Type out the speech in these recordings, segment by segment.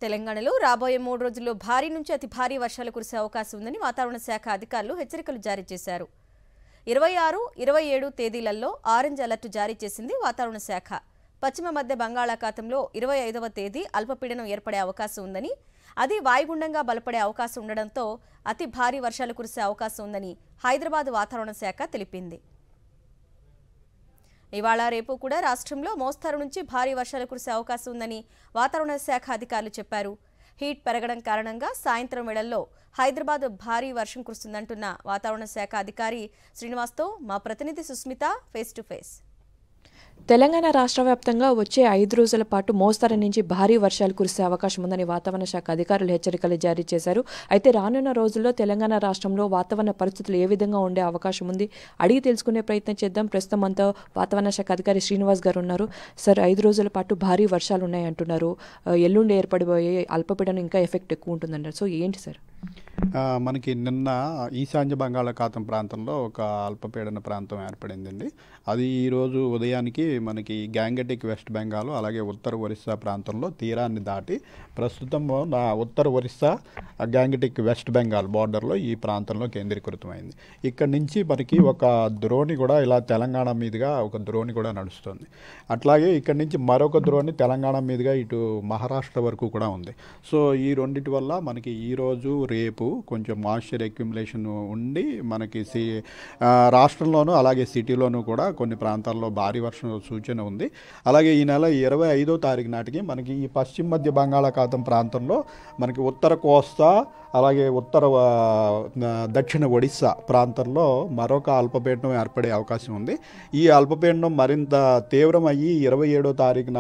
తెలంగాణలో రాబోయే 3 రోజుల్లో భారీ నుంచి అతి భారీ వర్షాలు కురిసే అవకాశం ఉందని వాతావరణ శాఖ అధికారులు హెచ్చరికలు జారీ చేశారు. 26, 27 తేదీలలో ఆరెంజ్ అలర్ట్ జారీ చేసింది వాతావరణ శాఖ. పశ్చిమ మధ్య బంగాళాఖాతంలో 25వ తేదీ అల్పపీడనం ఏర్పడే అవకాశం ఉందని, అది వాయుగుండంగా బలపడే అవకాశం ఉండడంతో అతి భారీ వర్షాలు కురిసే అవకాశం ఉందని హైదరాబాద్ వాతావరణ శాఖ తెలిపింది. ఇవాళ రేపు కూడా రాష్ట్రంలో మోస్తరు నుంచి భారీ వర్షాలు కురిసే అవకాశం ఉందని వాతావరణ శాఖ అధికారులు చెప్పారు. హీట్ పెరగడం కారణంగా సాయంత్రం వేళల్లో హైదరాబాద్ భారీ వర్షం కురుస్తుందంటున్న వాతావరణ శాఖ అధికారి శ్రీనివాస్తో మా ప్రతినిధి Susmitha face to face. Telangana రాష్ట్ర వ్యాప్తంగా వచ్చే 5 రోజుల పాటు మోస్తరు నుంచి భారీ వర్షాలు కురిసే అవకాశం ఉందని వాతావరణ శాఖ అధికారులు హెచ్చరికలు జారీ చేశారు. అయితే రానున్న రోజుల్లో తెలంగాణ రాష్ట్రంలో వాతావరణ పరిస్థితులు ఏ విధంగా ఉండే అవకాశం ఉంది అడిగి తెలుసుకునే ప్రయత్నం చేద్దాం. ప్రస్తుతం అంతా వాతావరణ శాఖ అధికారి శ్రీనివాస్ గారు ఉన్నారు. సార్, 5 రోజుల పాటు భారీ వర్షాలు ఉన్నాయంటున్నారు. ఎల్లుండి ఏర్పడిపోయే అల్పపీడనం ఇంకా ఎఫెక్ట్ ఎక్కువ ఉంటుందంటారు. సో ఏంటి సార్? మనకి నిన్న ఈశాన్య బంగాళాఖాతం ప్రాంతంలో ఒక అల్పపీడన ప్రాంతం ఏర్పడిందండి. అది ఈరోజు ఉదయానికి మనకి గ్యాంగటిక్ వెస్ట్ బెంగాల్ అలాగే ఉత్తర ఒరిస్సా ప్రాంతంలో తీరాన్ని దాటి ప్రస్తుతం ఉత్తర ఒరిస్సా గ్యాంగటిక్ వెస్ట్ బెంగాల్ బార్డర్లో ఈ ప్రాంతంలో కేంద్రీకృతమైంది. ఇక్కడ నుంచి మనకి ఒక ద్రోణి కూడా ఇలా తెలంగాణ మీదుగా ఒక ద్రోణి కూడా నడుస్తుంది. అట్లాగే ఇక్కడ నుంచి మరొక ద్రోణి తెలంగాణ మీదుగా ఇటు మహారాష్ట్ర వరకు కూడా ఉంది. సో ఈ రెండింటి వల్ల మనకి ఈరోజు రేపు కొంచెం మాయిశ్చర్ అక్యుములేషన్ ఉండి మనకి రాష్ట్రంలోనూ అలాగే సిటీలోనూ కూడా కొన్ని ప్రాంతాల్లో భారీ వర్షం సూచన ఉంది. అలాగే ఈ నెల 25వ తారీఖు నాటికి మనకి ఈ పశ్చిమ మధ్య బంగాళాఖాతం ప్రాంతంలో మనకి ఉత్తర కోస్తా అలాగే దక్షిణ ఒడిస్సా ప్రాంతంలో మరొక అల్పపీడనం ఏర్పడే అవకాశం ఉంది. ఈ అల్పపీడనం మరింత తీవ్రమయ్యి 26వ తారీఖు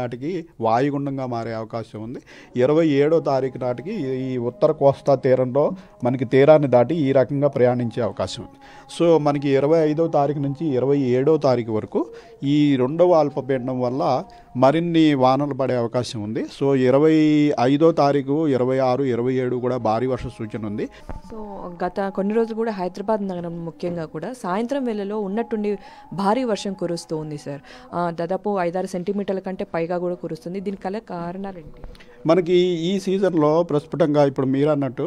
నాటికి వాయుగుండంగా మారే అవకాశం ఉంది. 27వ తారీఖు నాటికి ఈ ఉత్తర కోస్తా తీరంలో మనకి తీరాన్ని దాటి ఈ రకంగా ప్రయాణించే అవకాశం ఉంది. సో మనకి 25వ తారీఖు నుంచి 27వ తారీఖు వరకు ఈ రెండవ అల్పపీడనం వల్ల మరిన్ని వానలు పడే అవకాశం ఉంది. సో 25వ తారీఖు, 26, 27 కూడా భారీ వర్ష సూచన ఉంది. సో గత కొన్ని రోజులు కూడా హైదరాబాద్ నగరం ముఖ్యంగా కూడా సాయంత్రం వేళలో ఉన్నట్టుండి భారీ వర్షం కురుస్తూ ఉంది సార్. దాదాపు 5-6 సెంటీమీటర్ల కంటే పైగా కూడా కురుస్తుంది. దీనికి గల కారణాలు ఏంటి? మనకి ఈ సీజన్లో ప్రస్ఫుటంగా ఇప్పుడు మీరు అన్నట్టు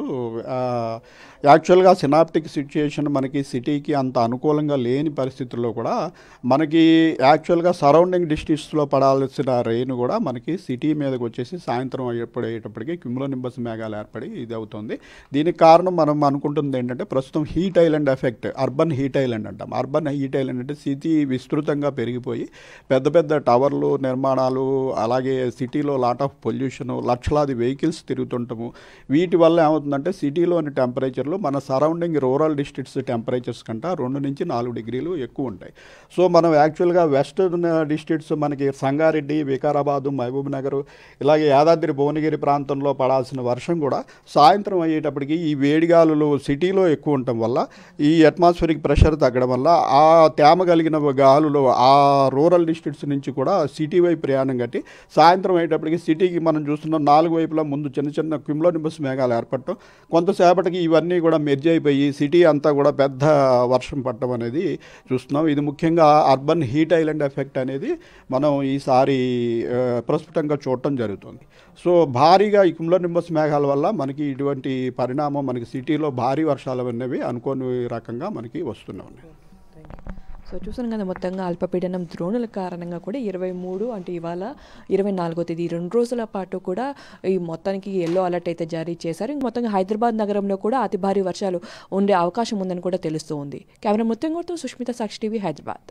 యాక్చువల్గా సినాప్టిక్ సిచ్యుయేషన్ మనకి సిటీకి అంత అనుకూలంగా లేని పరిస్థితుల్లో కూడా మనకి యాక్చువల్గా సరౌండింగ్ డిస్ట్రిక్ట్స్లో పడాల్సిన రెయిన్ కూడా మనకి సిటీ మీదకి వచ్చేసి సాయంత్రం అయ్యేటప్పటికి క్యుములోనింబస్ మేఘాలు ఏర్పడి ఇది అవుతుంది. దీనికి కారణం మనం అనుకుంటుంది ఏంటంటే ప్రస్తుతం heat island effect, urban heat island అంటాం. అర్బన్ హీట్ ఐలాండ్ అంటే సిటీ విస్తృతంగా పెరిగిపోయి పెద్ద పెద్ద టవర్లు నిర్మాణాలు, అలాగే సిటీలో లాట్ ఆఫ్ పొల్యూషన్, లక్షలాది వెహికల్స్ తిరుగుతుంటాము. వీటి వల్ల ఏమవుతుందంటే సిటీలోని టెంపరేచర్లు మన సరౌండింగ్ రూరల్ డిస్ట్రిక్ట్స్ టెంపరేచర్స్ కంటే 2 నుంచి 4 డిగ్రీలు ఎక్కువ ఉంటాయి. సో మనం యాక్చువల్గా వెస్టర్న్ డిస్ట్రిక్ట్స్ మనకి సంగారెడ్డి, వికారాబాదు, మహబూబ్ నగర్, ఇలాగే యాదాద్రి భువనగిరి ప్రాంతంలో పడాల్సిన వర్షం కూడా సాయంత్రం అయ్యేటప్పటికి ఈ వేడిగాలులు సిటీలో ఎక్కువ ఉండటం వల్ల, ఈ అట్మాస్ఫిరిక్ ప్రెషర్ తగ్గడం వల్ల ఆ తేమ కలిగిన గాలులు ఆ రూరల్ డిస్ట్రిక్ట్స్ నుంచి కూడా సిటీ వైపు ప్రయాణం కట్టి సాయంత్రం అయ్యేటప్పటికి సిటీకి మనం చూస్తున్న 4 వైపులా ముందు చిన్న చిన్న క్యుములోనింబస్ మేఘాలు ఏర్పడటం, కొంతసేపటికి ఇవన్నీ కూడా మెర్జ్ అయిపోయి సిటీ అంతా కూడా పెద్ద వర్షం పడటం అనేది చూస్తున్నాం. ఇది ముఖ్యంగా అర్బన్ హీట్ ఐలాండ్ ఎఫెక్ట్ అనేది మనం ఈసారి ప్రస్ఫుటంగా చూడటం జరుగుతుంది. సో భారీగా ఈ క్యుములోనింబస్ మేఘాల వల్ల మనకి ఇటువంటి పరిణామం మనకి సిటీలో భారీ వర్షాలు అనేవి అనుకోని రకంగా మనకి వస్తున్నాయి. సో చూసాను కదా, మొత్తంగా అల్పపీడనం ద్రోణుల కారణంగా కూడా 23 అంటే ఇవాళ 24వ తేదీ 2 రోజుల పాటు కూడా ఈ మొత్తానికి ఎల్లో అలర్ట్ అయితే జారీ చేశారు. మొత్తంగా హైదరాబాద్ నగరంలో కూడా అతి భారీ వర్షాలు ఉండే అవకాశం ఉందని కూడా తెలుస్తూ ఉంది. కెమెరా మొత్తం సుష్మిత, సాక్షి టీవీ, హైదరాబాద్.